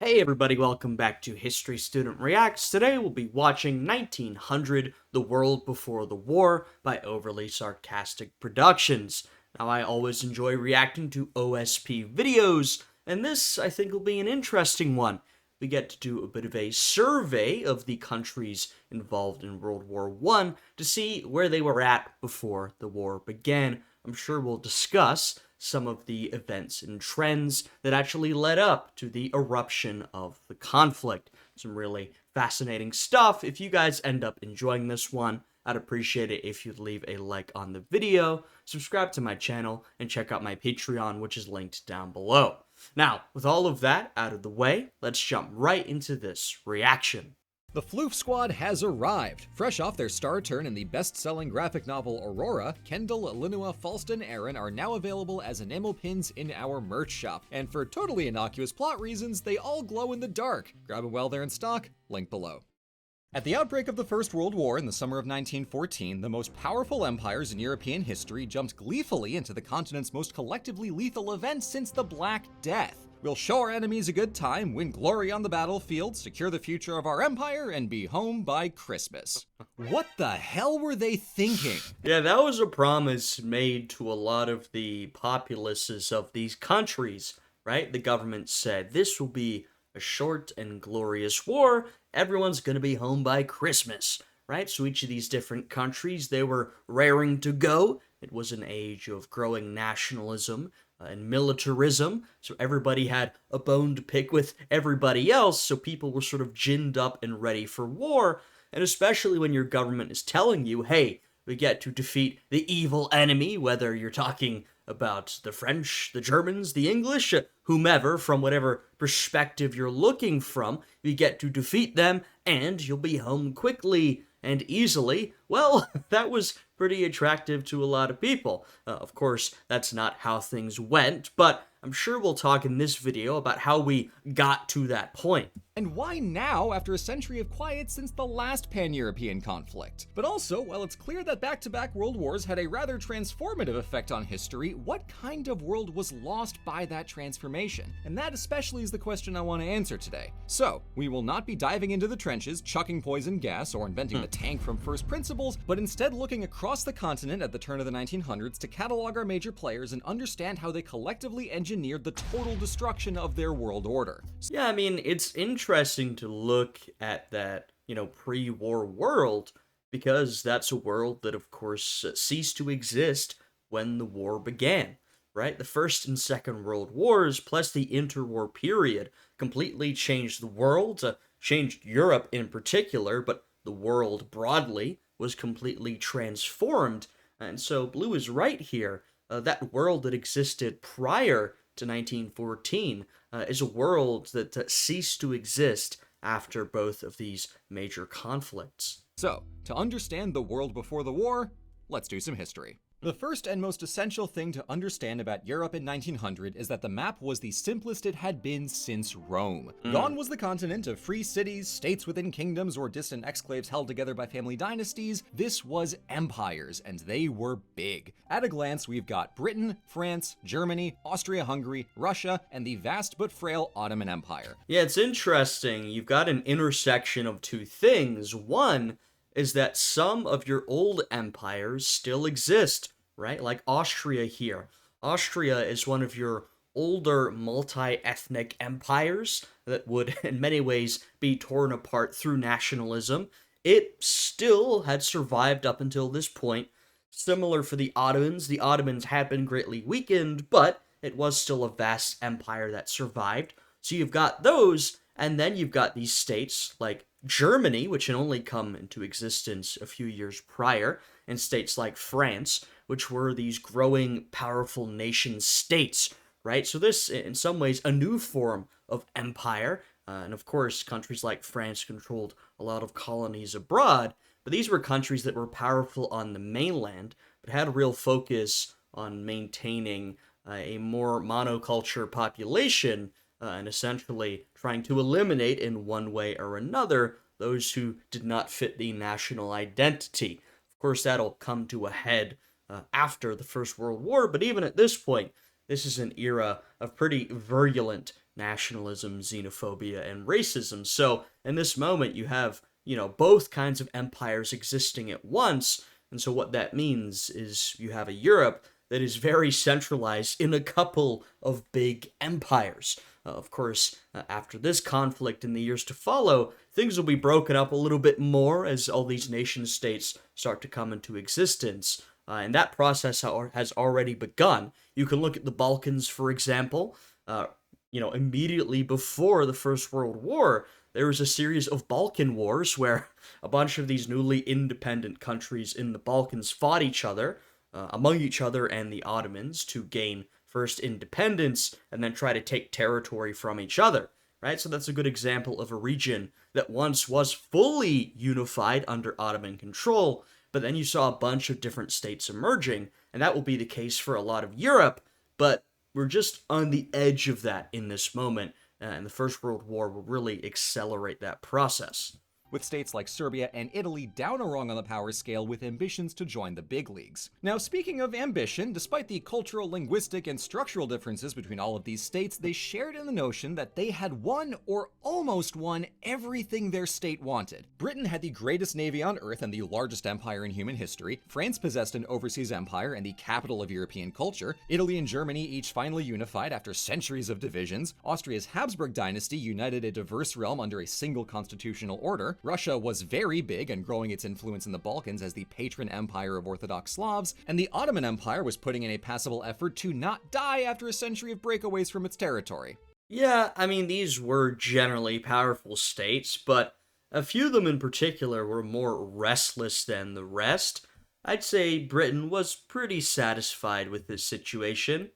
Hey everybody, welcome back to History Student Reacts. Today we'll be watching 1900, The World Before the War by Overly Sarcastic Productions. Now I always enjoy reacting to OSP videos, and this I think will be an interesting one. We get to do a bit of a survey of the countries involved in World War I to see where they were at before the war began. I'm sure we'll discuss some of the events and trends that actually led up to the eruption of the conflict. Some really fascinating stuff. If you guys end up enjoying this one, I'd appreciate it if you'd leave a like on the video, subscribe to my channel, and check out my Patreon, which is linked down below. Now, with all of that out of the way, let's jump right into this reaction. The Floof Squad has arrived. Fresh off their star turn in the best-selling graphic novel Aurora, Kendall, Linua, Falston, Aaron are now available as enamel pins in our merch shop. And for totally innocuous plot reasons, they all glow in the dark. Grab them while they're in stock, link below. At the outbreak of the First World War in the summer of 1914, the most powerful empires in European history jumped gleefully into the continent's most collectively lethal event since the Black Death. We'll show our enemies a good time, win glory on the battlefield, secure the future of our empire, and be home by Christmas. What the hell were they thinking? Yeah, that was a promise made to a lot of the populaces of these countries, right? The government said, this will be a short and glorious war. Everyone's gonna be home by Christmas, right? So each of these different countries, they were raring to go. It was an age of growing nationalism and militarism, so everybody had a bone to pick with everybody else, so people were sort of ginned up and ready for war, and especially when your government is telling you, hey, we get to defeat the evil enemy, whether you're talking about the French, the Germans, the English, whomever, from whatever perspective you're looking from, you get to defeat them, and you'll be home quickly and easily. Well, that was pretty attractive to a lot of people. Of course, that's not how things went, but I'm sure we'll talk in this video about how we got to that point. And why now, after a century of quiet since the last pan-European conflict? But also, while it's clear that back-to-back world wars had a rather transformative effect on history, what kind of world was lost by that transformation? And that especially is the question I want to answer today. So, we will not be diving into the trenches, chucking poison gas, or inventing the tank from first principles, but instead looking across the continent at the turn of the 1900s to catalog our major players and understand how they collectively engineered the total destruction of their world order. Yeah, I mean, it's interesting to look at that, pre-war world, because that's a world that, of course, ceased to exist when the war began, right? The First and Second World Wars, plus the interwar period, completely changed the world, changed Europe in particular, but the world broadly was completely transformed. And so Blue is right here. That world that existed prior to 1914 is a world that ceased to exist after both of these major conflicts. So, to understand the world before the war, let's do some history. The first and most essential thing to understand about Europe in 1900 is that the map was the simplest it had been since Rome. Gone was the continent of free cities, states within kingdoms, or distant exclaves held together by family dynasties. This was empires, and they were big. At a glance, we've got Britain, France, Germany, Austria-Hungary, Russia, and the vast but frail Ottoman Empire. Yeah, it's interesting. You've got an intersection of two things. One is that some of your old empires still exist, right? Like Austria here. Austria is one of your older multi-ethnic empires that would, in many ways, be torn apart through nationalism. It still had survived up until this point. Similar for the Ottomans. The Ottomans had been greatly weakened, but it was still a vast empire that survived. So you've got those, and then you've got these states like Germany, which had only come into existence a few years prior, and states like France, which were these growing, powerful nation-states, right? So this, in some ways, a new form of empire, and of course, countries like France controlled a lot of colonies abroad, but these were countries that were powerful on the mainland, but had a real focus on maintaining a more monoculture population, and essentially trying to eliminate in one way or another those who did not fit the national identity. Of course, that'll come to a head after the First World War, but even at this point, this is an era of pretty virulent nationalism, xenophobia, and racism. So in this moment, you have, both kinds of empires existing at once. And so what that means is you have a Europe that is very centralized in a couple of big empires. Of course, after this conflict in the years to follow, things will be broken up a little bit more as all these nation states start to come into existence. And that process has already begun. You can look at the Balkans, for example. Immediately before the First World War, there was a series of Balkan Wars where a bunch of these newly independent countries in the Balkans fought each other, among each other and the Ottomans, to gain first independence and then try to take territory from each other, right? So that's a good example of a region that once was fully unified under Ottoman control, but then you saw a bunch of different states emerging, and that will be the case for a lot of Europe, but we're just on the edge of that in this moment, and the First World War will really accelerate that process. With states like Serbia and Italy down a rung on the power scale with ambitions to join the big leagues. Now, speaking of ambition, despite the cultural, linguistic, and structural differences between all of these states, they shared in the notion that they had won, or almost won, everything their state wanted. Britain had the greatest navy on Earth and the largest empire in human history. France possessed an overseas empire and the capital of European culture. Italy and Germany each finally unified after centuries of divisions. Austria's Habsburg dynasty united a diverse realm under a single constitutional order. Russia was very big and growing its influence in the Balkans as the patron empire of Orthodox Slavs, and the Ottoman Empire was putting in a passable effort to not die after a century of breakaways from its territory. Yeah, I mean, these were generally powerful states, but a few of them in particular were more restless than the rest. I'd say Britain was pretty satisfied with this situation.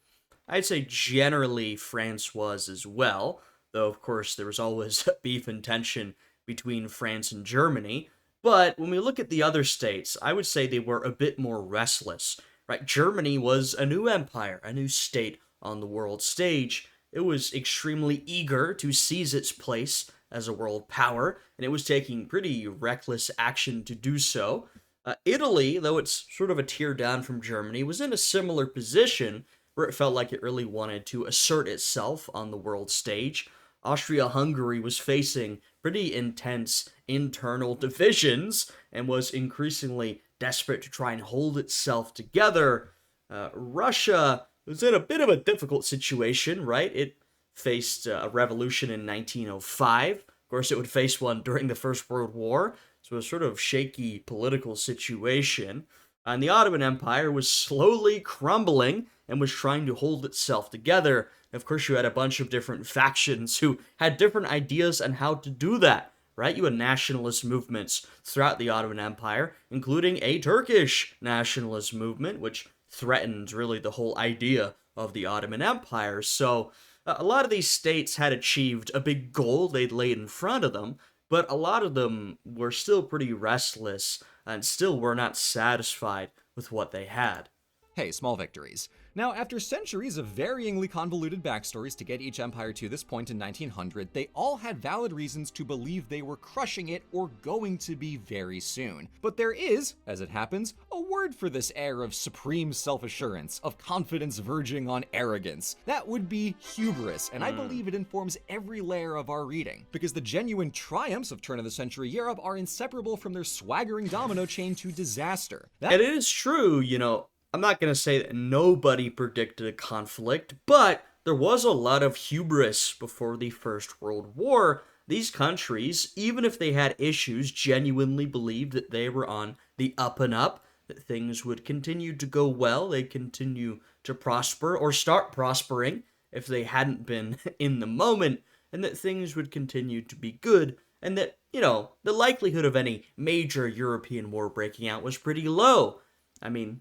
I'd say generally France was as well, though of course there was always beef and tension between France and Germany. But when we look at the other states, I would say they were a bit more restless, right? Germany was a new empire, a new state on the world stage. It was extremely eager to seize its place as a world power, and it was taking pretty reckless action to do so. Italy, though it's sort of a tier down from Germany, was in a similar position where it felt like it really wanted to assert itself on the world stage. Austria-Hungary was facing pretty intense internal divisions and was increasingly desperate to try and hold itself together. Russia was in a bit of a difficult situation, right? It faced a revolution in 1905. Of course, it would face one during the First World War, so a sort of shaky political situation. And the Ottoman Empire was slowly crumbling and was trying to hold itself together. And of course, you had a bunch of different factions who had different ideas on how to do that, right? You had nationalist movements throughout the Ottoman Empire, including a Turkish nationalist movement, which threatened really the whole idea of the Ottoman Empire. So a lot of these states had achieved a big goal they'd laid in front of them, but a lot of them were still pretty restless and still were not satisfied with what they had. Hey, small victories. Now, after centuries of varyingly convoluted backstories to get each empire to this point in 1900, they all had valid reasons to believe they were crushing it or going to be very soon. But there is, as it happens, a word for this air of supreme self-assurance, of confidence verging on arrogance. That would be hubris, and I believe it informs every layer of our reading, because the genuine triumphs of turn-of-the-century Europe are inseparable from their swaggering domino chain to disaster. And it is true, I'm not going to say that nobody predicted a conflict, but there was a lot of hubris before the First World War. These countries, even if they had issues, genuinely believed that they were on the up and up, that things would continue to go well, they'd continue to prosper or start prospering if they hadn't been in the moment, and that things would continue to be good, and that, the likelihood of any major European war breaking out was pretty low. I mean,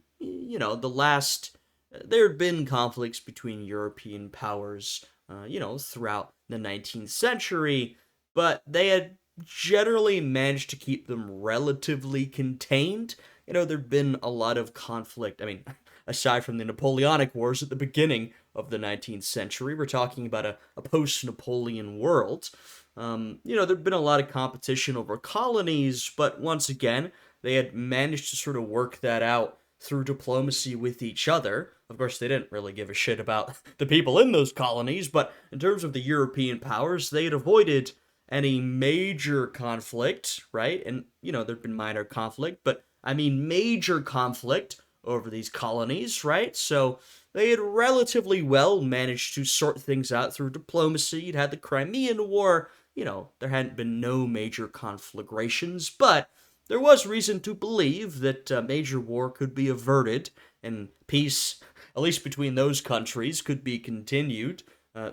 there had been conflicts between European powers, throughout the 19th century, but they had generally managed to keep them relatively contained. There'd been a lot of conflict. I mean, aside from the Napoleonic Wars at the beginning of the 19th century, we're talking about a post-Napoleon world. There'd been a lot of competition over colonies, but once again, they had managed to sort of work that out through diplomacy with each other. Of course, they didn't really give a shit about the people in those colonies, but in terms of the European powers, they had avoided any major conflict, right? And, there'd been minor conflict, but I mean major conflict over these colonies, right? So they had relatively well managed to sort things out through diplomacy. You'd had the Crimean War, there hadn't been no major conflagrations, but there was reason to believe that a major war could be averted and peace, at least between those countries, could be continued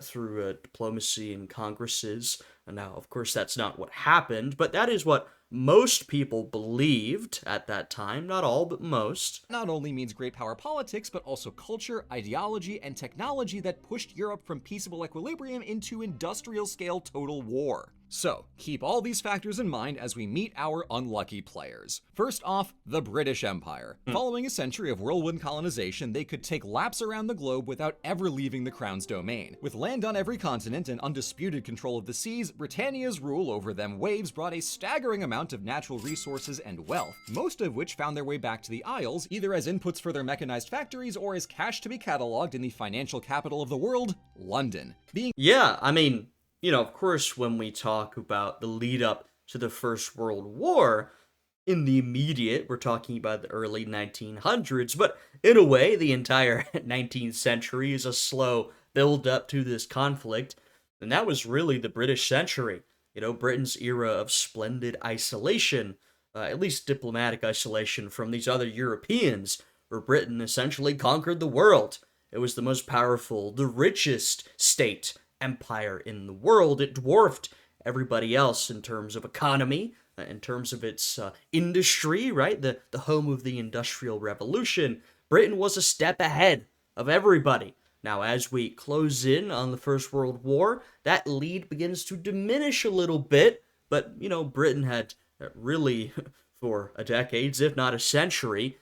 through diplomacy and congresses. And now, of course, that's not what happened, but that is what most people believed at that time. Not all, but most. Not only means great power politics, but also culture, ideology, and technology that pushed Europe from peaceable equilibrium into industrial-scale total war. So, keep all these factors in mind as we meet our unlucky players. First off, the British Empire. Following a century of whirlwind colonization, they could take laps around the globe without ever leaving the Crown's domain. With land on every continent and undisputed control of the seas, Britannia's rule over them waves brought a staggering amount of natural resources and wealth, most of which found their way back to the Isles, either as inputs for their mechanized factories or as cash to be cataloged in the financial capital of the world, London. Yeah, I mean, of course, when we talk about the lead up to the First World War, in the immediate, we're talking about the early 1900s, but in a way, the entire 19th century is a slow build up to this conflict, and that was really the British century. Britain's era of splendid isolation, at least diplomatic isolation from these other Europeans, where Britain essentially conquered the world. It was the most powerful, the richest state empire in the world. It dwarfed everybody else in terms of economy, in terms of its industry, right? The home of the Industrial Revolution. Britain was a step ahead of everybody. Now, as we close in on the First World War, that lead begins to diminish a little bit, but, Britain had really, for decades, if not a century,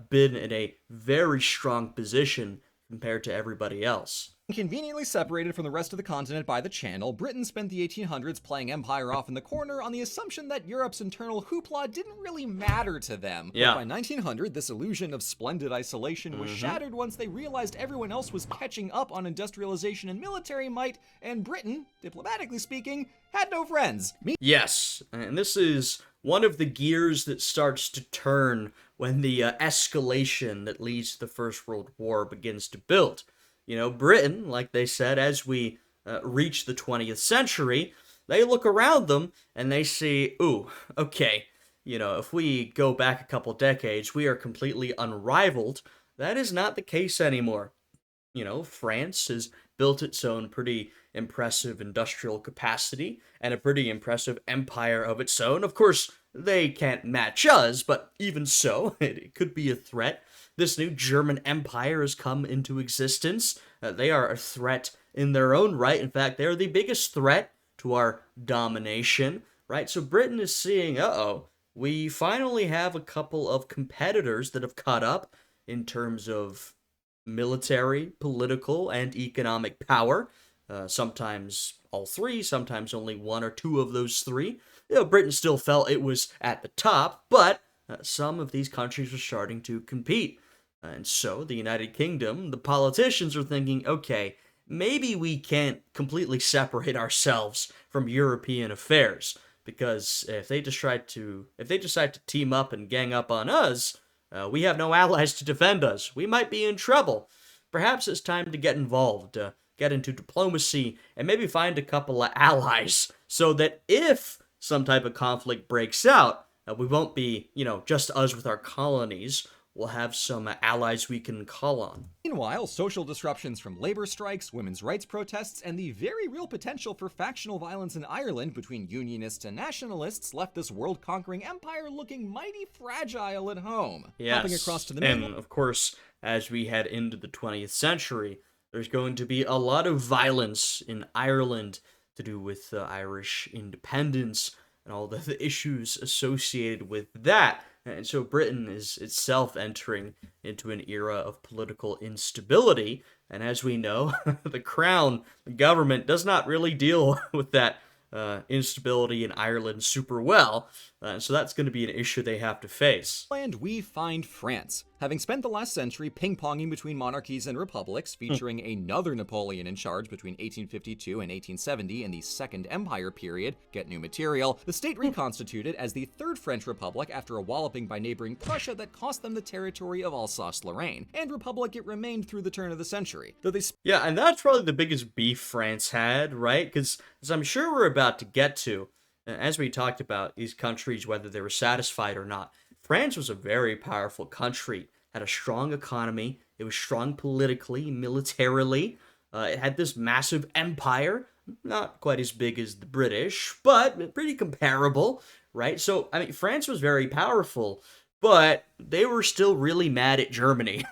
been in a very strong position compared to everybody else. Conveniently separated from the rest of the continent by the Channel, Britain spent the 1800s playing empire off in the corner on the assumption that Europe's internal hoopla didn't really matter to them. Yeah. But by 1900, this illusion of splendid isolation was shattered once they realized everyone else was catching up on industrialization and military might, and Britain, diplomatically speaking, had no friends. Yes, and this is one of the gears that starts to turn when the escalation that leads to the First World War begins to build. Britain, like they said, as we reach the 20th century, they look around them and they see, ooh, okay, if we go back a couple decades, we are completely unrivaled. That is not the case anymore. France has built its own pretty impressive industrial capacity and a pretty impressive empire of its own. Of course, they can't match us, but even so, it could be a threat. This new German empire has come into existence. They are a threat in their own right. In fact, they are the biggest threat to our domination, right? So Britain is seeing, we finally have a couple of competitors that have caught up in terms of military, political, and economic power. Sometimes all three, sometimes only one or two of those three. Britain still felt it was at the top, but some of these countries were starting to compete. And so the United Kingdom, the politicians are thinking, okay, maybe we can't completely separate ourselves from European affairs, because if they decide to team up and gang up on us, we have no allies to defend us. We might be in trouble. Perhaps it's time to get involved, get into diplomacy, and maybe find a couple of allies, so that if some type of conflict breaks out, we won't be, just us with our colonies. We'll have some allies we can call on. Meanwhile, social disruptions from labor strikes, women's rights protests, and the very real potential for factional violence in Ireland between Unionists and Nationalists left this world-conquering empire looking mighty fragile at home. Yes, Hopping across to the and of course, as we head into the 20th century, there's going to be a lot of violence in Ireland to do with Irish independence and all the issues associated with that. And so Britain is itself entering into an era of political instability. And as we know, the Crown, the government, does not really deal with that instability in Ireland super well. So that's going to be an issue they have to face. And we find France. Having spent the last century ping-ponging between monarchies and republics, featuring another Napoleon in charge between 1852 and 1870 in the Second Empire period, get new material, the state reconstituted as the Third French Republic after a walloping by neighboring Prussia that cost them the territory of Alsace-Lorraine, and republic it remained through the turn of the century. Though they Yeah, and that's probably the biggest beef France had, right? Because, as I'm sure we're about to get to, as we talked about these countries, whether they were satisfied or not, France was a very powerful country, had a strong economy, it was strong politically, militarily, it had this massive empire, not quite as big as the British, but pretty comparable, right? So, I mean, France was very powerful, but they were still really mad at Germany,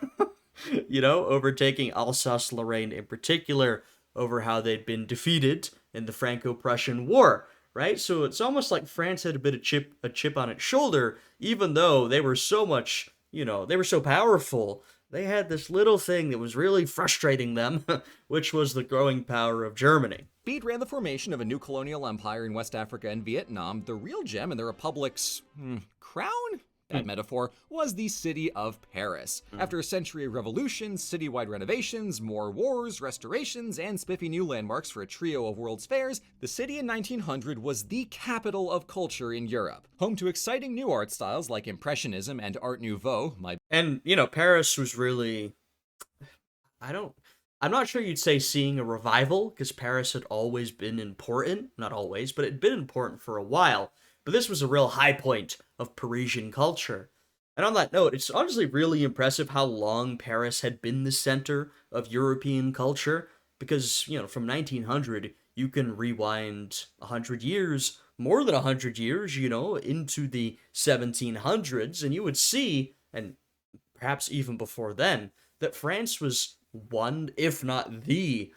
overtaking Alsace-Lorraine in particular over how they'd been defeated in the Franco-Prussian War, right? So it's almost like France had a bit of a chip on its shoulder, even though they were so much, they were so powerful. They had this little thing that was really frustrating them, which was the growing power of Germany. Speed ran the formation of a new colonial empire in West Africa and Vietnam. The real gem in the republic's crown? That metaphor was the city of Paris. After a century of revolutions, citywide renovations, more wars, restorations, and spiffy new landmarks for a trio of World's Fairs, the city in 1900 was the capital of culture in Europe. Home to exciting new art styles like Impressionism and Art Nouveau, And, Paris was really, I'm not sure you'd say seeing a revival, because Paris had always been important. Not always, but it had been important for a while. But this was a real high point of Parisian culture. And on that note, it's honestly really impressive how long Paris had been the center of European culture, because, from 1900, you can rewind 100 years, more than 100 years, into the 1700s, and you would see, and perhaps even before then, that France was one, if not the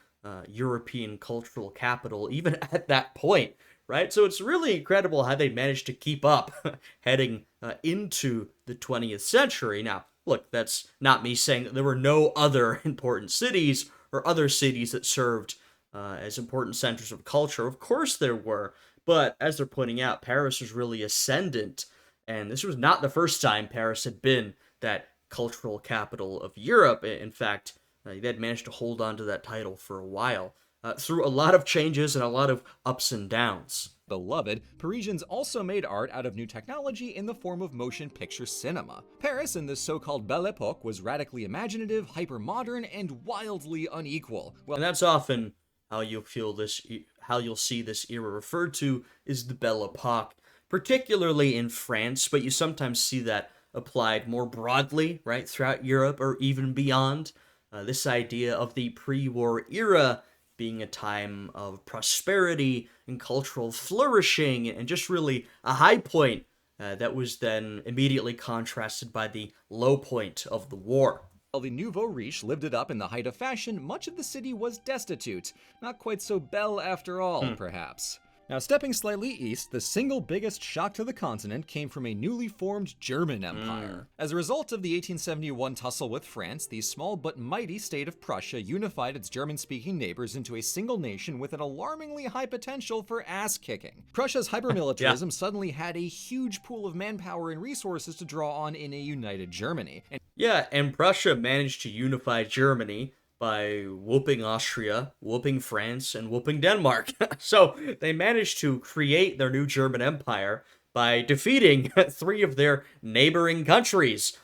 European cultural capital, even at that point. Right? So it's really incredible how they managed to keep up heading into the 20th century. Now, look, that's not me saying that there were no other important cities or other cities that served as important centers of culture. Of course there were, but as they're pointing out, Paris was really ascendant, and this was not the first time Paris had been that cultural capital of Europe. In fact, they had managed to hold on to that title for a while. Through a lot of changes and a lot of ups and downs. Beloved, Parisians also made art out of new technology in the form of motion picture cinema. Paris in this so-called Belle Époque was radically imaginative, hyper-modern, and wildly unequal. And that's often how you'll see this era referred to is the Belle Époque, particularly in France, but you sometimes see that applied more broadly, right, throughout Europe or even beyond. This idea of the pre-war era being a time of prosperity and cultural flourishing, and just really a high point that was then immediately contrasted by the low point of the war. While the nouveau riche lived it up in the height of fashion, much of the city was destitute. Not quite so Belle after all, perhaps. Now, stepping slightly east, the single biggest shock to the continent came from a newly formed German empire. As a result of the 1871 tussle with France, the small but mighty state of Prussia unified its German-speaking neighbors into a single nation with an alarmingly high potential for ass-kicking. Prussia's hypermilitarism suddenly had a huge pool of manpower and resources to draw on in a united Germany. And Prussia managed to unify Germany by whooping Austria, whooping France, and whooping Denmark. So they managed to create their new German empire by defeating 3 of their neighboring countries.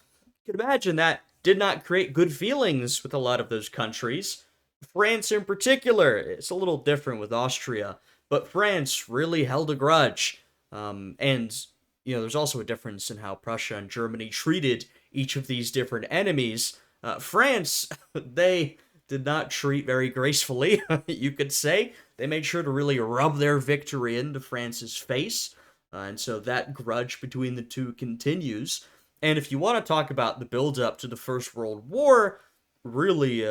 You can imagine that did not create good feelings with a lot of those countries. France in particular, it's a little different with Austria, but France really held a grudge. There's also a difference in how Prussia and Germany treated each of these different enemies. France, they did not treat very gracefully, you could say. They made sure to really rub their victory into France's face, and so that grudge between the two continues. And if you want to talk about the build-up to the First World War, really,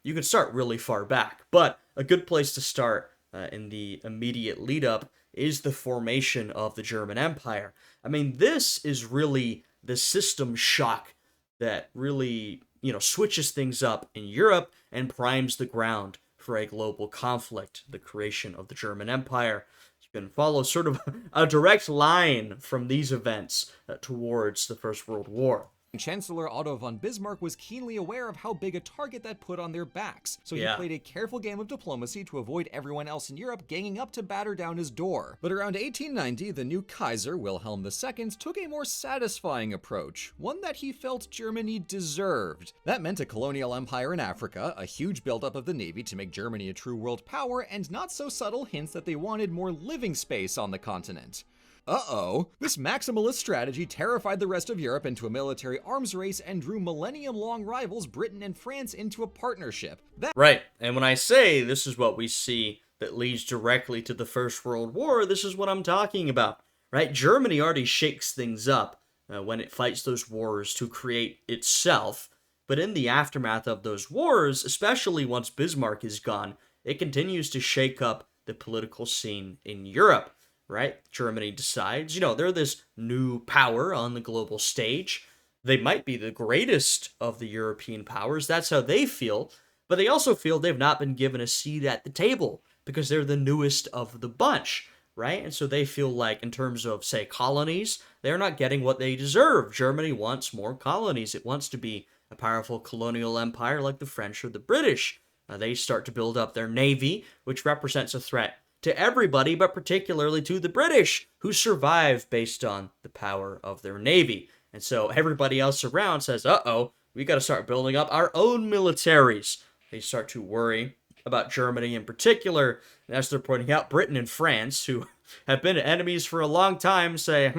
you could start really far back, but a good place to start in the immediate lead-up is the formation of the German Empire. I mean, this is really the system shock that really switches things up in Europe and primes the ground for a global conflict, the creation of the German Empire. You can follow sort of a direct line from these events towards the First World War. Chancellor Otto von Bismarck was keenly aware of how big a target that put on their backs, so he Yeah. played a careful game of diplomacy to avoid everyone else in Europe ganging up to batter down his door. But around 1890, the new Kaiser, Wilhelm II, took a more satisfying approach, one that he felt Germany deserved. That meant a colonial empire in Africa, a huge buildup of the navy to make Germany a true world power, and not so subtle hints that they wanted more living space on the continent. Uh-oh. This maximalist strategy terrified the rest of Europe into a military arms race and drew millennium-long rivals Britain and France into a partnership. Right, and when I say this is what we see that leads directly to the First World War, this is what I'm talking about, right? Germany already shakes things up when it fights those wars to create itself, but in the aftermath of those wars, especially once Bismarck is gone, it continues to shake up the political scene in Europe. Right? Germany decides, they're this new power on the global stage. They might be the greatest of the European powers. That's how they feel. But they also feel they've not been given a seat at the table because they're the newest of the bunch, right? And so they feel like, in terms of, say, colonies, they're not getting what they deserve. Germany wants more colonies. It wants to be a powerful colonial empire like the French or the British. They start to build up their navy, which represents a threat to everybody, but particularly to the British, who survive based on the power of their navy. And so everybody else around says, uh-oh, we got to start building up our own militaries. They start to worry about Germany in particular, and as they're pointing out, Britain and France, who have been enemies for a long time, say,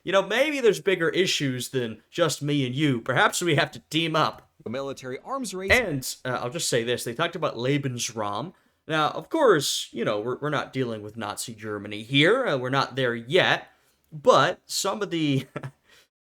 maybe there's bigger issues than just me and you. Perhaps we have to team up. A military arms race. And I'll just say this, they talked about Lebensraum. Now, of course, we're not dealing with Nazi Germany here. We're not there yet. But some of the...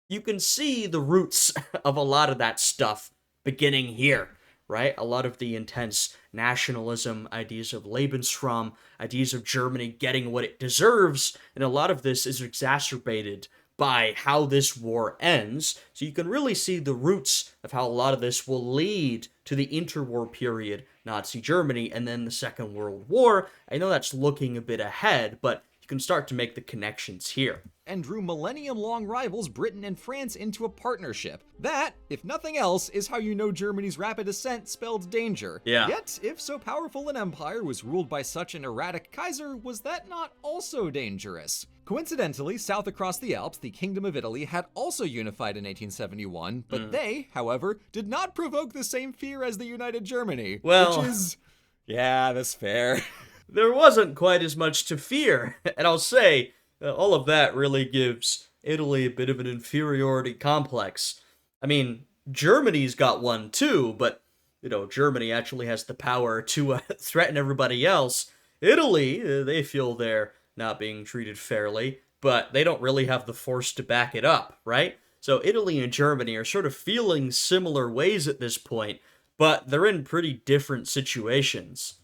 you can see the roots of a lot of that stuff beginning here, right? A lot of the intense nationalism, ideas of Lebensraum, ideas of Germany getting what it deserves, and a lot of this is exacerbated by how this war ends. So you can really see the roots of how a lot of this will lead to the interwar period, Nazi Germany, and then the Second World War. I know that's looking a bit ahead, but you can start to make the connections here. And drew millennium-long rivals Britain and France into a partnership. That, if nothing else, is how you know Germany's rapid ascent spelled danger. Yeah. Yet, if so powerful an empire was ruled by such an erratic Kaiser, was that not also dangerous? Coincidentally, south across the Alps, the Kingdom of Italy had also unified in 1871, but they, however, did not provoke the same fear as the United Germany. Well... which is... yeah, that's fair. There wasn't quite as much to fear, and I'll say, all of that really gives Italy a bit of an inferiority complex. I mean, Germany's got one too, but, Germany actually has the power to threaten everybody else. Italy, they feel they're not being treated fairly, but they don't really have the force to back it up, right? So Italy and Germany are sort of feeling similar ways at this point, but they're in pretty different situations.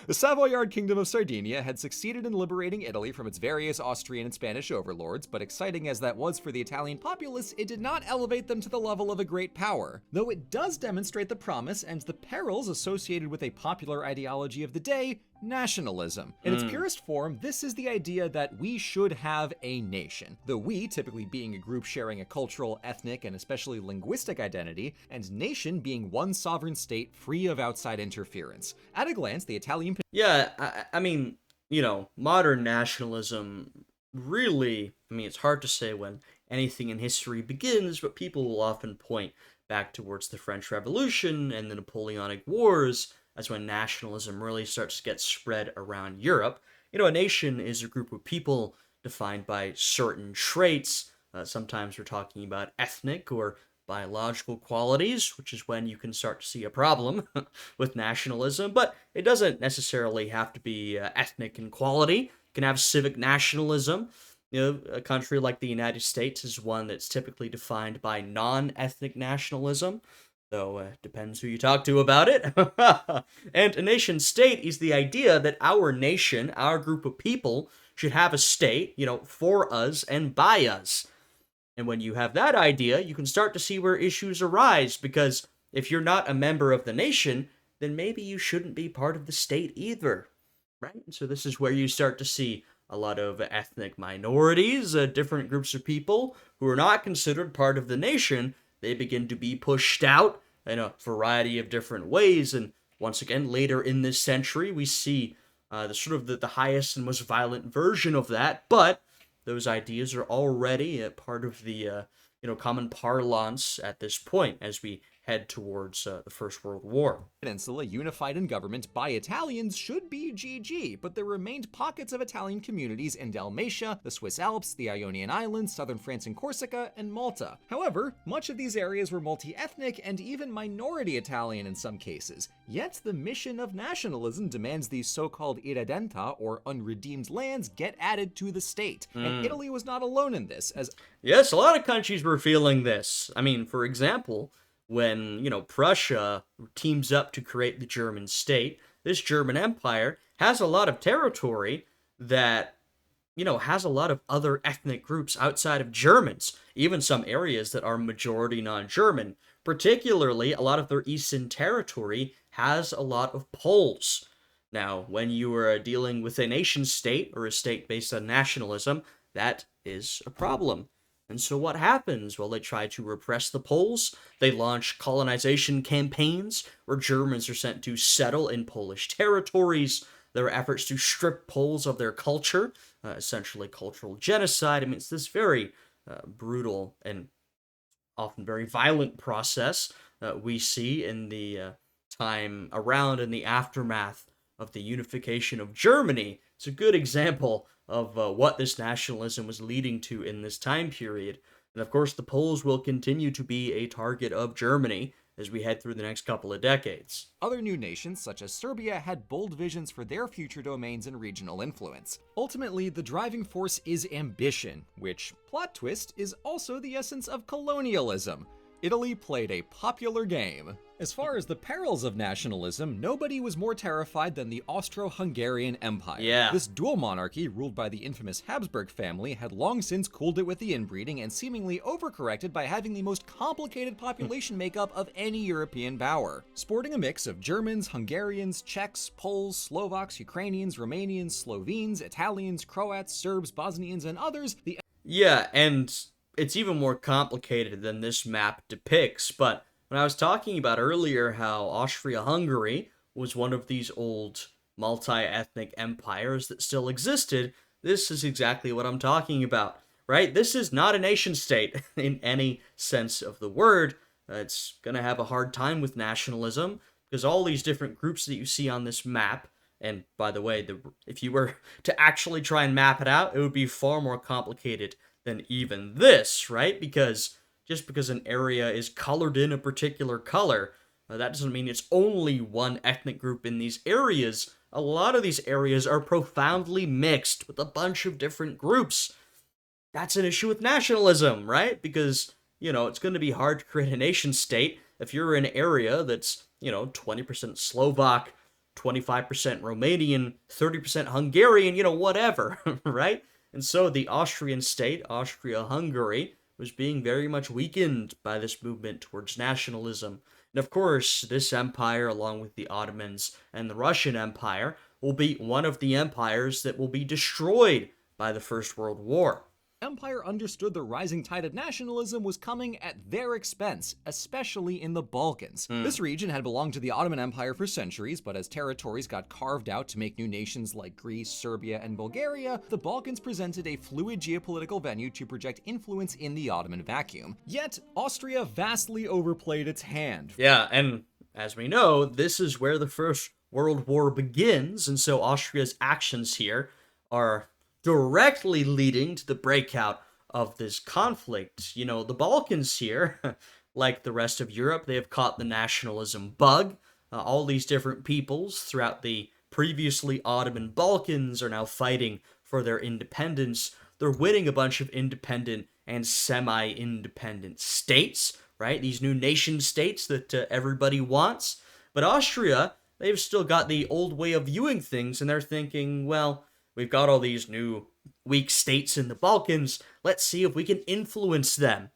The Savoyard Kingdom of Sardinia had succeeded in liberating Italy from its various Austrian and Spanish overlords, but exciting as that was for the Italian populace, it did not elevate them to the level of a great power. Though it does demonstrate the promise and the perils associated with a popular ideology of the day, nationalism. In its purest form, this is the idea that we should have a nation. The we typically being a group sharing a cultural, ethnic, and especially linguistic identity, and nation being one sovereign state free of outside interference. At a glance, the Italian... Yeah, I mean, modern nationalism really, it's hard to say when anything in history begins, but people will often point back towards the French Revolution and the Napoleonic Wars as when nationalism really starts to get spread around Europe. A nation is a group of people defined by certain traits. Sometimes we're talking about ethnic or biological qualities, which is when you can start to see a problem with nationalism, but it doesn't necessarily have to be ethnic in quality. You can have civic nationalism. A country like the United States is one that's typically defined by non-ethnic nationalism, though it depends who you talk to about it. And a nation state is the idea that our nation, our group of people, should have a state, for us and by us. And when you have that idea, you can start to see where issues arise, because if you're not a member of the nation, then maybe you shouldn't be part of the state either, right? So this is where you start to see a lot of ethnic minorities, different groups of people who are not considered part of the nation. They begin to be pushed out in a variety of different ways. And once again, later in this century, we see the sort of the highest and most violent version of that. But those ideas are already a part of the common parlance at this point as we head towards the First World War. Peninsula, unified in government by Italians, should be GG, but there remained pockets of Italian communities in Dalmatia, the Swiss Alps, the Ionian Islands, southern France and Corsica, and Malta. However, much of these areas were multi-ethnic and even minority Italian in some cases. Yet the mission of nationalism demands these so-called irredenta, or unredeemed lands, get added to the state. And Italy was not alone in this, as yes, a lot of countries were feeling this. I mean, for example, when, Prussia teams up to create the German state, this German empire has a lot of territory that, has a lot of other ethnic groups outside of Germans, even some areas that are majority non-German. Particularly, a lot of their eastern territory has a lot of Poles. Now, when you are dealing with a nation state or a state based on nationalism, that is a problem. And so what happens? Well, they try to repress the Poles. They launch colonization campaigns where Germans are sent to settle in Polish territories. There are efforts to strip Poles of their culture, essentially cultural genocide. I mean, it's this very brutal and often very violent process we see in the time around in the aftermath of the unification of Germany. It's a good example of what this nationalism was leading to in this time period. And of course, the Poles will continue to be a target of Germany as we head through the next couple of decades. other new nations, such as Serbia, had bold visions for their future domains and regional influence. Ultimately, the driving force is ambition, which, plot twist, is also the essence of colonialism. Italy played a popular game. As far as the perils of nationalism, nobody was more terrified than the Austro-Hungarian Empire. Yeah. This dual monarchy, ruled by the infamous Habsburg family, had long since cooled it with the inbreeding and seemingly overcorrected by having the most complicated population makeup of any European power. Sporting a mix of Germans, Hungarians, Czechs, Poles, Slovaks, Ukrainians, Romanians, Slovenes, Italians, Croats, Serbs, Bosnians, and others, the Yeah, and it's even more complicated than this map depicts, but when I was talking about earlier how Austria-Hungary was one of these old multi-ethnic empires that still existed, this is exactly what I'm talking about, right? This is not a nation state in any sense of the word. It's gonna have a hard time with nationalism because all these different groups that you see on this map, and by the way, if you were to actually try and map it out, it would be far more complicated than even this, right? Because just because an area is colored in a particular color, that doesn't mean it's only one ethnic group in these areas. A lot of these areas are profoundly mixed with a bunch of different groups. That's an issue with nationalism, right? Because, it's going to be hard to create a nation state if you're in an area that's, 20% Slovak, 25% Romanian, 30% Hungarian, whatever, right? And so the Austrian state, Austria-Hungary, was being very much weakened by this movement towards nationalism. And of course, this empire, along with the Ottomans and the Russian Empire, will be one of the empires that will be destroyed by the First World War. Empire understood the rising tide of nationalism was coming at their expense, especially in the Balkans. This region had belonged to the Ottoman Empire for centuries, but as territories got carved out to make new nations like Greece, Serbia, and Bulgaria, the Balkans presented a fluid geopolitical venue to project influence in the Ottoman vacuum. Yet, Austria vastly overplayed its hand. Yeah, and as we know, this is where the First World War begins, and so Austria's actions here are directly leading to the breakout of this conflict. The Balkans here, like the rest of Europe, they have caught the nationalism bug. All these different peoples throughout the previously Ottoman Balkans are now fighting for their independence. They're winning a bunch of independent and semi-independent states, right? These new nation states that everybody wants. But Austria, they've still got the old way of viewing things, and they're thinking, well, we've got all these new weak states in the Balkans. Let's see if we can influence them.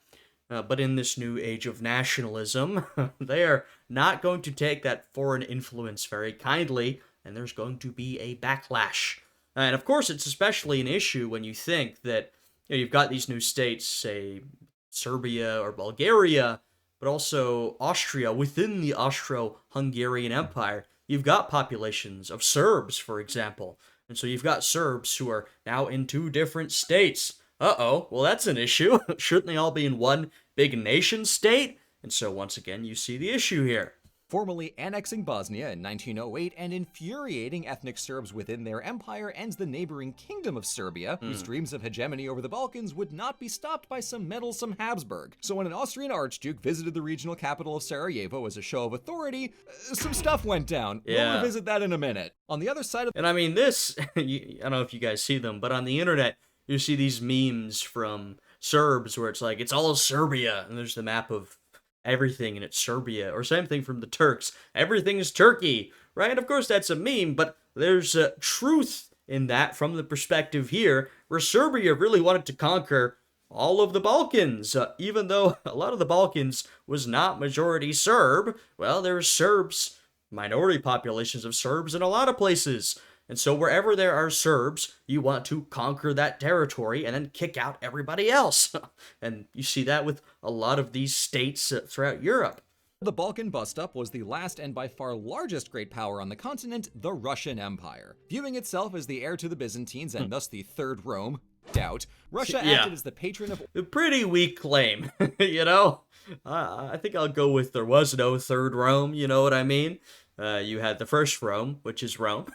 But in this new age of nationalism, they are not going to take that foreign influence very kindly, and there's going to be a backlash. And of course, it's especially an issue when you think that you've got these new states, say Serbia or Bulgaria, but also Austria within the Austro-Hungarian Empire. You've got populations of Serbs, for example. And so you've got Serbs who are now in two different states. Uh-oh, well that's an issue. Shouldn't they all be in one big nation state? And so once again, you see the issue here. Formally annexing Bosnia in 1908 and infuriating ethnic Serbs within their empire and the neighboring Kingdom of Serbia, whose dreams of hegemony over the Balkans would not be stopped by some meddlesome Habsburg. So when an Austrian archduke visited the regional capital of Sarajevo as a show of authority, some stuff went down. Yeah. We'll revisit that in a minute. On the other side of... And I mean, this, I don't know if you guys see them, but on the internet, you see these memes from Serbs where it's like, it's all Serbia, and there's the map of everything and it's Serbia, or same thing from the Turks, everything is Turkey, right? And of course that's a meme, but there's truth in that from the perspective here, where Serbia really wanted to conquer all of the Balkans, even though a lot of the Balkans was not majority Serb. Well, there were Serbs, minority populations of Serbs in a lot of places. And so wherever there are Serbs, you want to conquer that territory and then kick out everybody else. And you see that with a lot of these states throughout Europe. The Balkan bust-up was the last and by far largest great power on the continent, the Russian Empire. Viewing itself as the heir to the Byzantines and thus the Third Rome, doubt, Russia acted as the patron of... A pretty weak claim, you know? I think I'll go with there was no Third Rome, you know what I mean? You had the first Rome, which is Rome,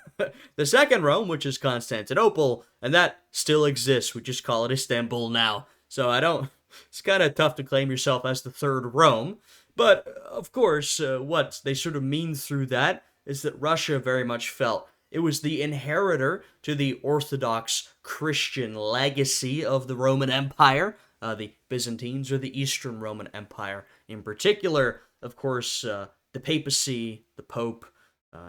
the second Rome, which is Constantinople, and that still exists. We just call it Istanbul now. So it's kind of tough to claim yourself as the third Rome. But, of course, what they sort of mean through that is that Russia very much felt it was the inheritor to the Orthodox Christian legacy of the Roman Empire, the Byzantines or the Eastern Roman Empire in particular. Of course, the papacy, the Pope,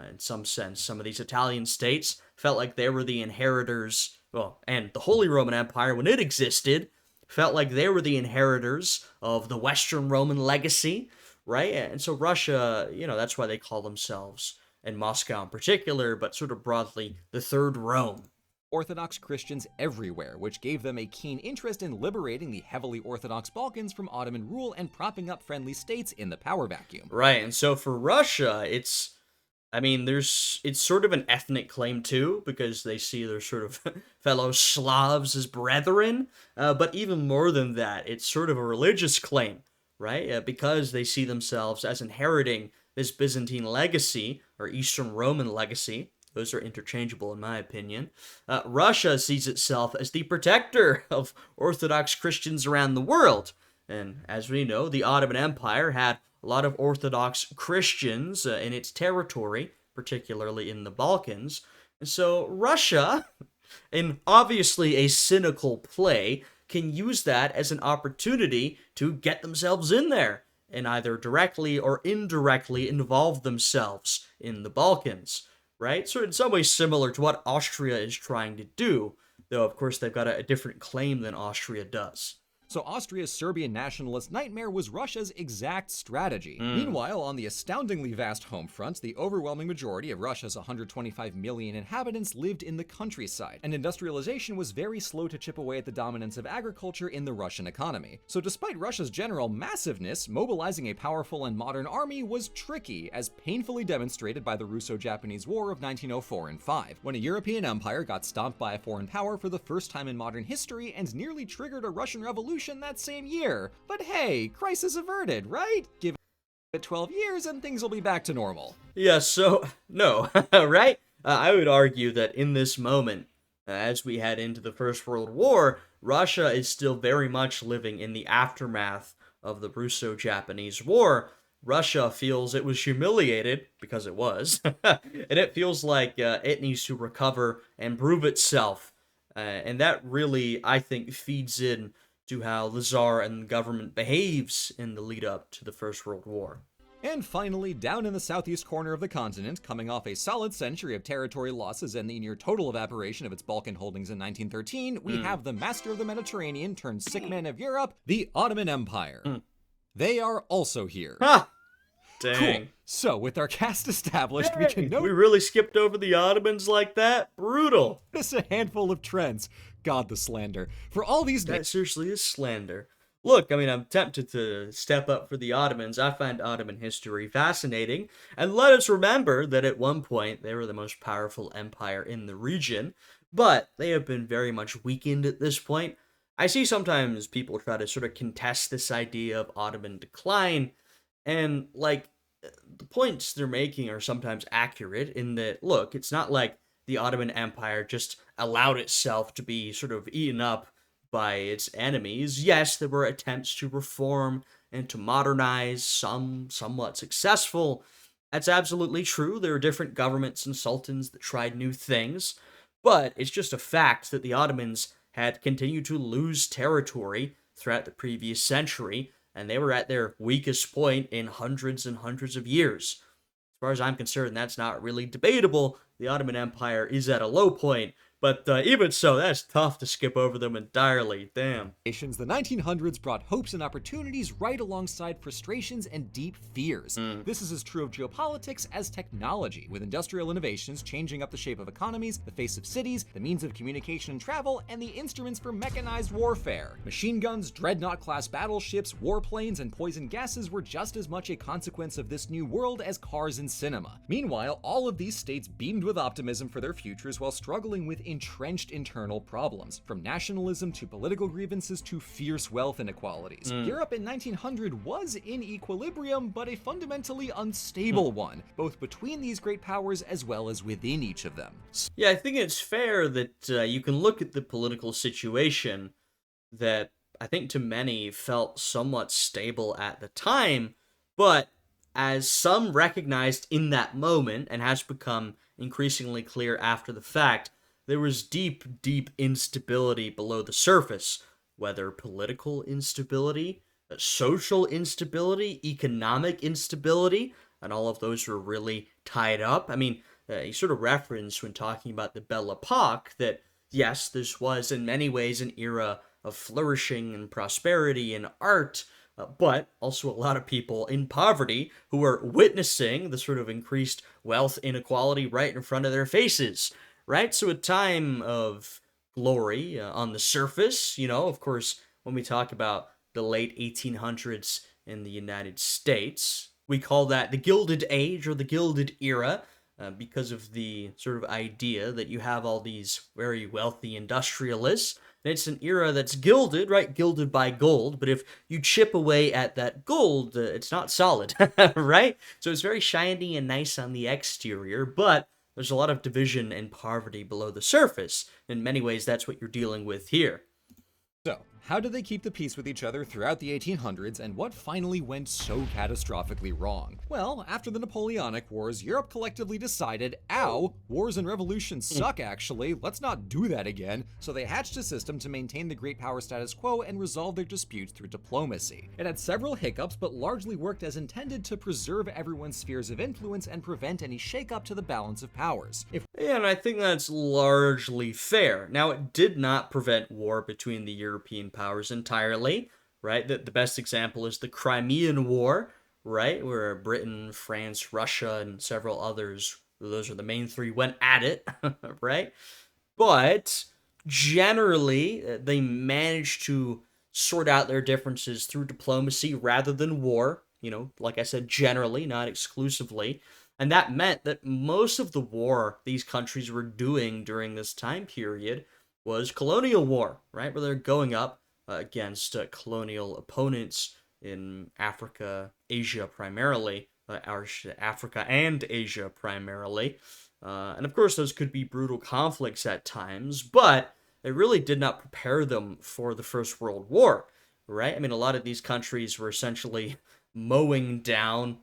in some sense, some of these Italian states felt like they were the inheritors, well, and the Holy Roman Empire, when it existed, felt like they were the inheritors of the Western Roman legacy, right? And so Russia, that's why they call themselves, and Moscow in particular, but sort of broadly, the Third Rome. Orthodox Christians everywhere, which gave them a keen interest in liberating the heavily Orthodox Balkans from Ottoman rule and propping up friendly states in the power vacuum. Right, and so for Russia, it's sort of an ethnic claim too, because they see their sort of fellow Slavs as brethren, but even more than that, it's sort of a religious claim, right? Because they see themselves as inheriting this Byzantine legacy, or Eastern Roman legacy. Those are interchangeable in my opinion. Russia sees itself as the protector of Orthodox Christians around the world. And as we know, the Ottoman Empire had a lot of Orthodox Christians in its territory, particularly in the Balkans. And so Russia, in obviously a cynical play, can use that as an opportunity to get themselves in there and either directly or indirectly involve themselves in the Balkans. Right? So in some ways similar to what Austria is trying to do, though of course they've got a different claim than Austria does. So Austria's Serbian nationalist nightmare was Russia's exact strategy. Meanwhile, on the astoundingly vast home front, the overwhelming majority of Russia's 125 million inhabitants lived in the countryside, and industrialization was very slow to chip away at the dominance of agriculture in the Russian economy. So despite Russia's general massiveness, mobilizing a powerful and modern army was tricky, as painfully demonstrated by the Russo-Japanese War of 1904 and 5, when a European empire got stomped by a foreign power for the first time in modern history and nearly triggered a Russian revolution that same year. But hey, crisis averted, right? Give it 12 years and things will be back to normal. Yeah, so, no, right? I would argue that in this moment, as we head into the First World War, Russia is still very much living in the aftermath of the Russo-Japanese War. Russia feels it was humiliated, because it was, and it feels like it needs to recover and prove itself. And that really, I think, feeds in to how the Tsar and the government behaves in the lead up to the First World War. And finally, down in the southeast corner of the continent, coming off a solid century of territory losses and the near total evaporation of its Balkan holdings in 1913, we have the master of the Mediterranean turned sick man of Europe, the Ottoman Empire. They are also here. Ha! Cool. Dang. So, with our cast established, we can We really skipped over the Ottomans like that? Brutal. notice a handful of trends. God, the slander. For all these That seriously is slander. Look, I mean, I'm tempted to step up for the Ottomans. I find Ottoman history fascinating. And let us remember that at one point they were the most powerful empire in the region, but they have been very much weakened at this point. I see sometimes people try to sort of contest this idea of Ottoman decline, and like the points they're making are sometimes accurate in that, look, it's not like the Ottoman Empire just allowed itself to be sort of eaten up by its enemies. Yes, there were attempts to reform and to modernize, some somewhat successful. That's absolutely true. There were different governments and sultans that tried new things, but it's just a fact that the Ottomans had continued to lose territory throughout the previous century, and they were at their weakest point in hundreds and hundreds of years. As far as I'm concerned, that's not really debatable. The Ottoman Empire is at a low point, but even so, that's tough to skip over them entirely. Damn. nations, the 1900s brought hopes and opportunities right alongside frustrations and deep fears. This is as true of geopolitics as technology, with industrial innovations changing up the shape of economies, the face of cities, the means of communication and travel, and the instruments for mechanized warfare. Machine guns, dreadnought-class battleships, warplanes, and poison gases were just as much a consequence of this new world as cars and cinema. Meanwhile, all of these states beamed with optimism for their futures while struggling with entrenched internal problems, from nationalism to political grievances to fierce wealth inequalities. Europe in 1900 was in equilibrium, but a fundamentally unstable one, both between these great powers as well as within each of them. Yeah, I think it's fair that you can look at the political situation that I think to many felt somewhat stable at the time, but as some recognized in that moment and has become increasingly clear after the fact, there was deep, deep instability below the surface, whether political instability, social instability, economic instability, and all of those were really tied up. I mean, you sort of referenced when talking about the Belle Époque that, yes, this was in many ways an era of flourishing and prosperity and art, but also a lot of people in poverty who were witnessing the sort of increased wealth inequality right in front of their faces. Right? So a time of glory on the surface, of course, when we talk about the late 1800s in the United States, we call that the Gilded Age or the Gilded Era because of the sort of idea that you have all these very wealthy industrialists. And it's an era that's gilded, right? Gilded by gold. But if you chip away at that gold, it's not solid, right? So it's very shiny and nice on the exterior, but there's a lot of division and poverty below the surface. In many ways, that's what you're dealing with here. So, how did they keep the peace with each other throughout the 1800s, and what finally went so catastrophically wrong? Well, after the Napoleonic Wars, Europe collectively decided, ow, wars and revolutions suck actually, let's not do that again, so they hatched a system to maintain the great power status quo and resolve their disputes through diplomacy. It had several hiccups, but largely worked as intended to preserve everyone's spheres of influence and prevent any shakeup to the balance of powers. Yeah, and I think that's largely fair. Now, it did not prevent war between the European powers entirely, right? The best example is the Crimean War, right? Where Britain, France, Russia, and several others, those are the main three, went at it, right? But generally, they managed to sort out their differences through diplomacy rather than war, like I said, generally, not exclusively. And that meant that most of the war these countries were doing during this time period was colonial war, right? Where they're going up against colonial opponents in Africa, Asia primarily, Africa and Asia primarily. And of course, those could be brutal conflicts at times, but it really did not prepare them for the First World War, right? I mean, a lot of these countries were essentially mowing down,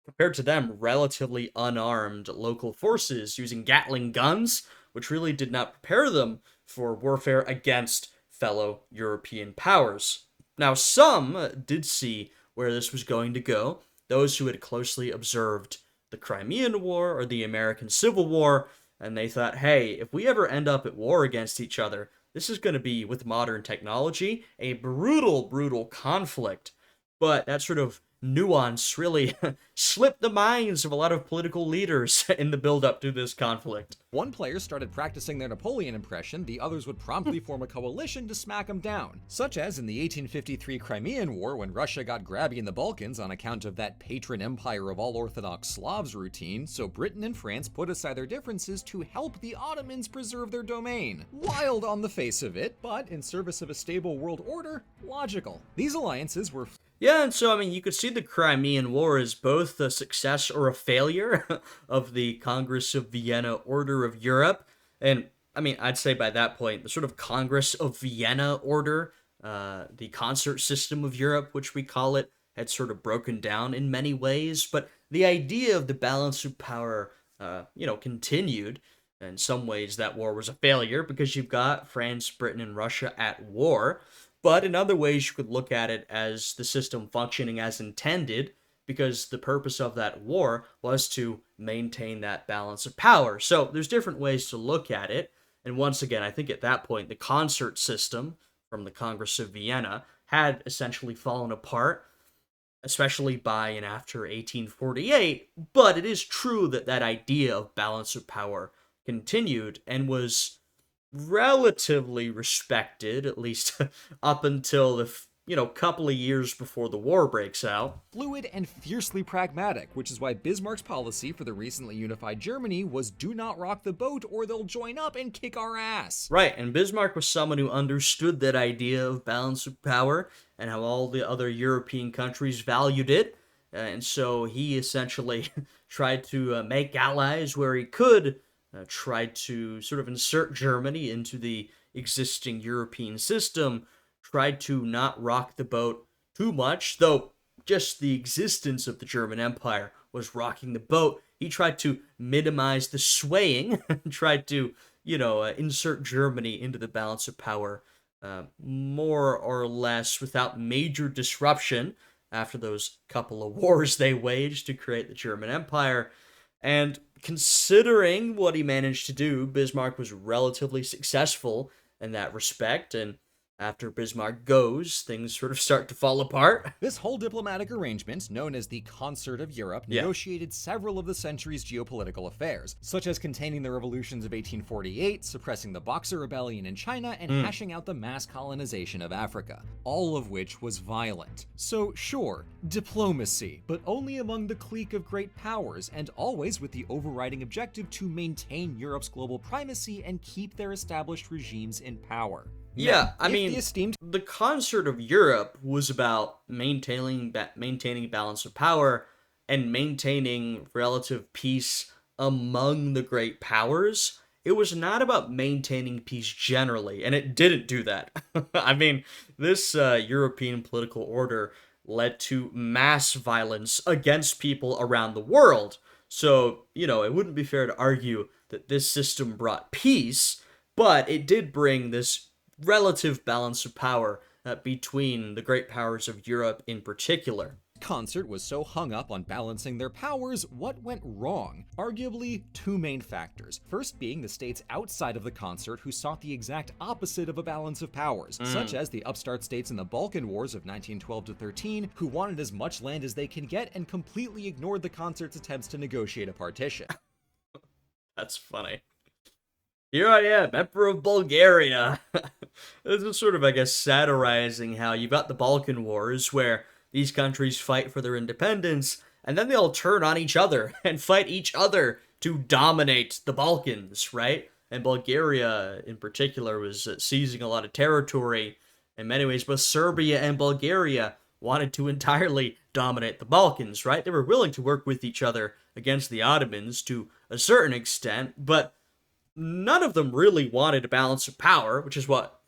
compared to them, relatively unarmed local forces using Gatling guns, which really did not prepare them for warfare against fellow European powers. Now, some did see where this was going to go, those who had closely observed the Crimean War or the American Civil War, and they thought, hey, if we ever end up at war against each other, this is going to be, with modern technology, a brutal, brutal conflict. But that sort of nuance really slipped the minds of a lot of political leaders in the build-up to this conflict. One player started practicing their Napoleon impression, the others would promptly form a coalition to smack him down. Such as in the 1853 Crimean War, when Russia got grabby in the Balkans on account of that patron empire of all Orthodox Slavs routine, so Britain and France put aside their differences to help the Ottomans preserve their domain. Wild on the face of it, but in service of a stable world order, logical. These alliances were Yeah, and so, I mean, you could see the Crimean War as both a success or a failure of the Congress of Vienna Order of Europe. And, I mean, I'd say by that point, the sort of Congress of Vienna Order, the concert system of Europe, which we call it, had sort of broken down in many ways. But the idea of the balance of power, continued. In some ways, that war was a failure because you've got France, Britain, and Russia at war. But in other ways, you could look at it as the system functioning as intended, because the purpose of that war was to maintain that balance of power. So there's different ways to look at it. And once again, I think at that point, the concert system from the Congress of Vienna had essentially fallen apart, especially by and after 1848. But it is true that that idea of balance of power continued and was relatively respected, at least up until the couple of years before the war breaks out. fluid and fiercely pragmatic, which is why Bismarck's policy for the recently unified Germany was do not rock the boat or they'll join up and kick our ass. Right, and Bismarck was someone who understood that idea of balance of power and how all the other European countries valued it. And so he essentially tried to make allies where he could, tried to sort of insert Germany into the existing European system, tried to not rock the boat too much, though just the existence of the German Empire was rocking the boat. He tried to minimize the swaying, tried to, insert Germany into the balance of power more or less without major disruption after those couple of wars they waged to create the German Empire. And considering what he managed to do, Bismarck was relatively successful in that respect, and after Bismarck goes, things sort of start to fall apart. This whole diplomatic arrangement, known as the Concert of Europe, negotiated several of the century's geopolitical affairs, such as containing the revolutions of 1848, suppressing the Boxer Rebellion in China, and hashing out the mass colonization of Africa, all of which was violent. So sure, diplomacy, but only among the clique of great powers, and always with the overriding objective to maintain Europe's global primacy and keep their established regimes in power. Yeah, I mean, the esteemed the Concert of Europe was about maintaining balance of power and maintaining relative peace among the great powers. It was not about maintaining peace generally, and it didn't do that. I mean, this European political order led to mass violence against people around the world. So, it wouldn't be fair to argue that this system brought peace, but it did bring this relative balance of power between the great powers of Europe in particular. Concert was so hung up on balancing their powers, what went wrong? Arguably, two main factors. First being the states outside of the concert who sought the exact opposite of a balance of powers, such as the upstart states in the Balkan Wars of 1912-13, who wanted as much land as they can get and completely ignored the concert's attempts to negotiate a partition. That's funny. Here I am, Emperor of Bulgaria. This is sort of, I guess, satirizing how you've got the Balkan Wars, where these countries fight for their independence, and then they all turn on each other and fight each other to dominate the Balkans, right? And Bulgaria, in particular, was seizing a lot of territory. In many ways, both Serbia and Bulgaria wanted to entirely dominate the Balkans, right? They were willing to work with each other against the Ottomans to a certain extent, but none of them really wanted a balance of power, which is what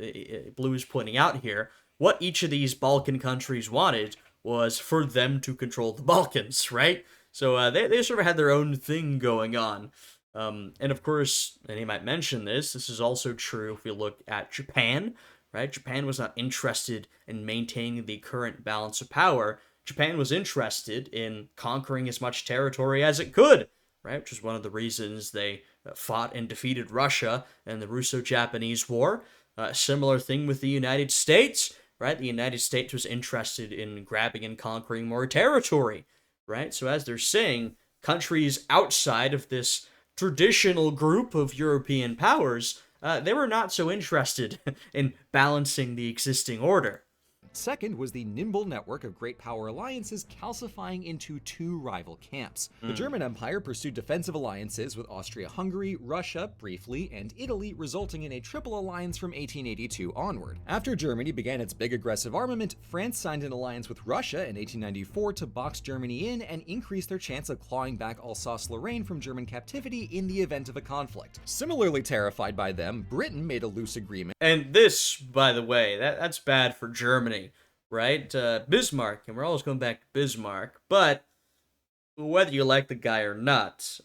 Blue is pointing out here. What each of these Balkan countries wanted was for them to control the Balkans, right? So they sort of had their own thing going on. And of course, and he might mention this is also true if we look at Japan, right? Japan was not interested in maintaining the current balance of power. Japan was interested in conquering as much territory as it could, right? Which is one of the reasons they fought and defeated Russia in the Russo-Japanese War. Similar thing with the United States. right? The United States was interested in grabbing and conquering more territory, right? So as they're saying, countries outside of this traditional group of European powers, they were not so interested in balancing the existing order. Second was the nimble network of great power alliances calcifying into two rival camps. The German Empire pursued defensive alliances with Austria-Hungary, Russia, briefly, and Italy, resulting in a triple alliance from 1882 onward. After Germany began its big aggressive armament, France signed an alliance with Russia in 1894 to box Germany in and increase their chance of clawing back Alsace-Lorraine from German captivity in the event of a conflict. Similarly terrified by them, Britain made a loose agreement. And this, by the way, that's bad for Germany, right? Bismarck, and we're always going back to Bismarck, but whether you like the guy or not,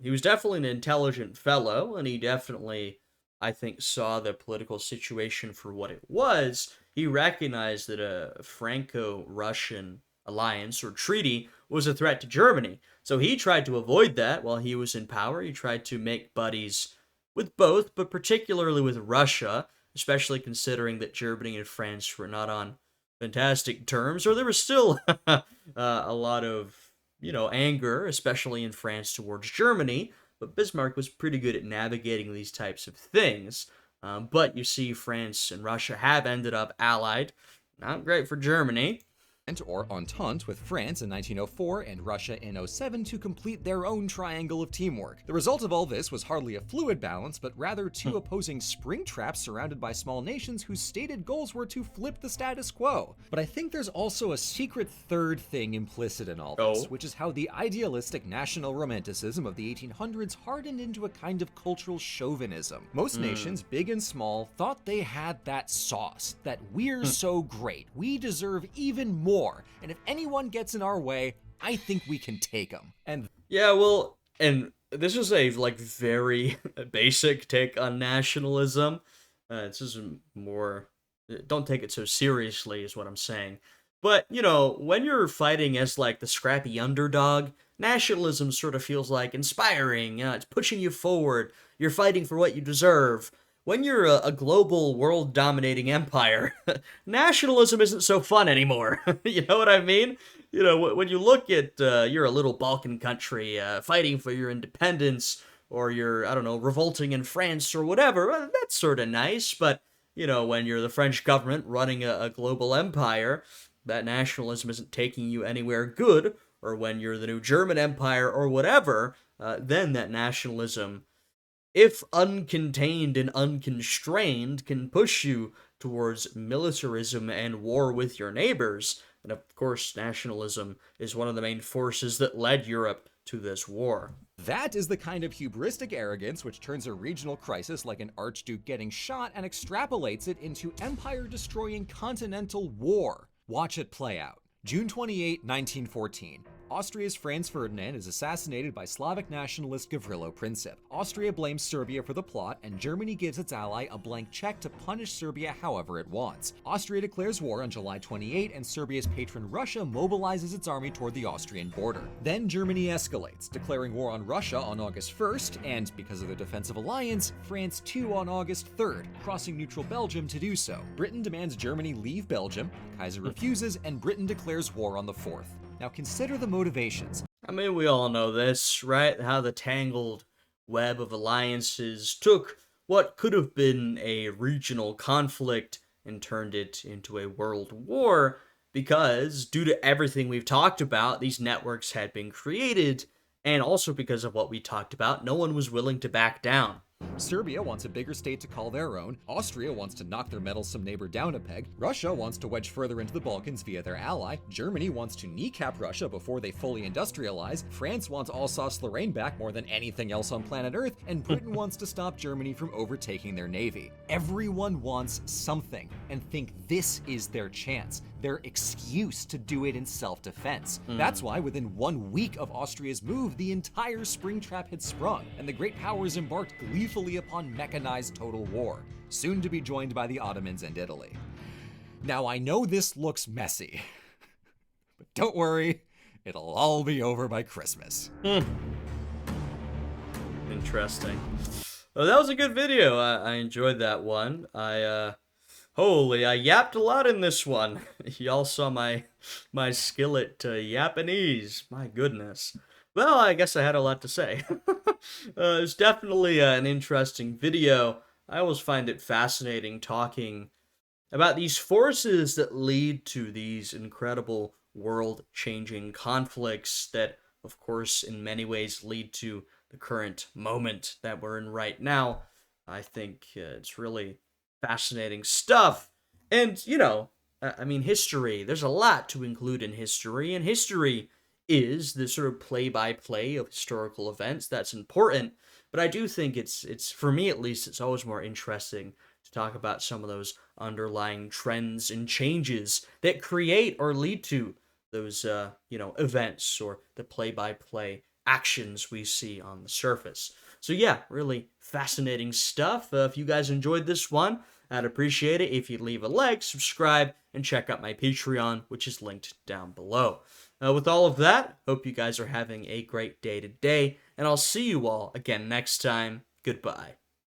he was definitely an intelligent fellow, and he definitely, I think, saw the political situation for what it was. He recognized that a Franco-Russian alliance or treaty was a threat to Germany. So he tried to avoid that while he was in power. He tried to make buddies with both, but particularly with Russia, especially considering that Germany and France were not on fantastic terms, or there was still a lot of, anger, especially in France towards Germany. But Bismarck was pretty good at navigating these types of things. But you see, France and Russia have ended up allied. Not great for Germany. Or Entente with France in 1904 and Russia in 1907 to complete their own triangle of teamwork. The result of all this was hardly a fluid balance, but rather two opposing spring traps surrounded by small nations whose stated goals were to flip the status quo. But I think there's also a secret third thing implicit in all this, which is how the idealistic national romanticism of the 1800s hardened into a kind of cultural chauvinism. Most nations, big and small, thought they had that sauce, that we're so great, we deserve even more. And if anyone gets in our way, I think we can take them. And yeah, well, and this is a very basic take on nationalism. This is more, don't take it so seriously is what I'm saying. But, when you're fighting as the scrappy underdog, nationalism sort of feels inspiring. It's pushing you forward. You're fighting for what you deserve. When you're a global, world-dominating empire, nationalism isn't so fun anymore. You know what I mean? When you look at, you're a little Balkan country fighting for your independence, or you're, I don't know, revolting in France or whatever, that's sort of nice. But, when you're the French government running a global empire, that nationalism isn't taking you anywhere good. Or when you're the new German Empire or whatever, then that nationalism, if uncontained and unconstrained, can push you towards militarism and war with your neighbors. And of course, nationalism is one of the main forces that led Europe to this war. that is the kind of hubristic arrogance which turns a regional crisis like an archduke getting shot and extrapolates it into empire-destroying continental war. Watch it play out. June 28, 1914. Austria's Franz Ferdinand is assassinated by Slavic nationalist Gavrilo Princip. Austria blames Serbia for the plot, and Germany gives its ally a blank check to punish Serbia however it wants. Austria declares war on July 28, and Serbia's patron Russia mobilizes its army toward the Austrian border. Then Germany escalates, declaring war on Russia on August 1st, and because of their defensive alliance, France too on August 3rd, crossing neutral Belgium to do so. Britain demands Germany leave Belgium, Kaiser refuses, and Britain declares war on the 4th. Now consider the motivations. I mean, we all know this, right? How the tangled web of alliances took what could have been a regional conflict and turned it into a world war, because due to everything we've talked about, these networks had been created, and also because of what we talked about, no one was willing to back down. Serbia wants a bigger state to call their own, Austria wants to knock their meddlesome neighbor down a peg, Russia wants to wedge further into the Balkans via their ally, Germany wants to kneecap Russia before they fully industrialize, France wants Alsace-Lorraine back more than anything else on planet Earth, and Britain wants to stop Germany from overtaking their navy. Everyone wants something, and think this is their chance, their excuse to do it in self-defense. That's why within 1 week of Austria's move, the entire springtrap had sprung, and the great powers embarked gleefully upon mechanized total war, soon to be joined by the Ottomans and Italy. Now I know this looks messy, but don't worry, it'll all be over by Christmas. Interesting. Well, that was a good video. I enjoyed that one. I Holy, I yapped a lot in this one. Y'all saw my skill at Japanese. My goodness. Well, I guess I had a lot to say. It's definitely an interesting video. I always find it fascinating talking about these forces that lead to these incredible world-changing conflicts that, of course, in many ways lead to the current moment that we're in right now. I think it's really fascinating stuff. And, I mean, history, there's a lot to include in history, and history is the sort of play-by-play of historical events that's important. But I do think it's for me at least, it's always more interesting to talk about some of those underlying trends and changes that create or lead to those events or the play-by-play actions we see on the surface. So yeah, really fascinating stuff. If you guys enjoyed this one, I'd appreciate it if you leave a like, subscribe, and check out my Patreon, which is linked down below. With all of that, hope you guys are having a great day today, and I'll see you all again next time. Goodbye.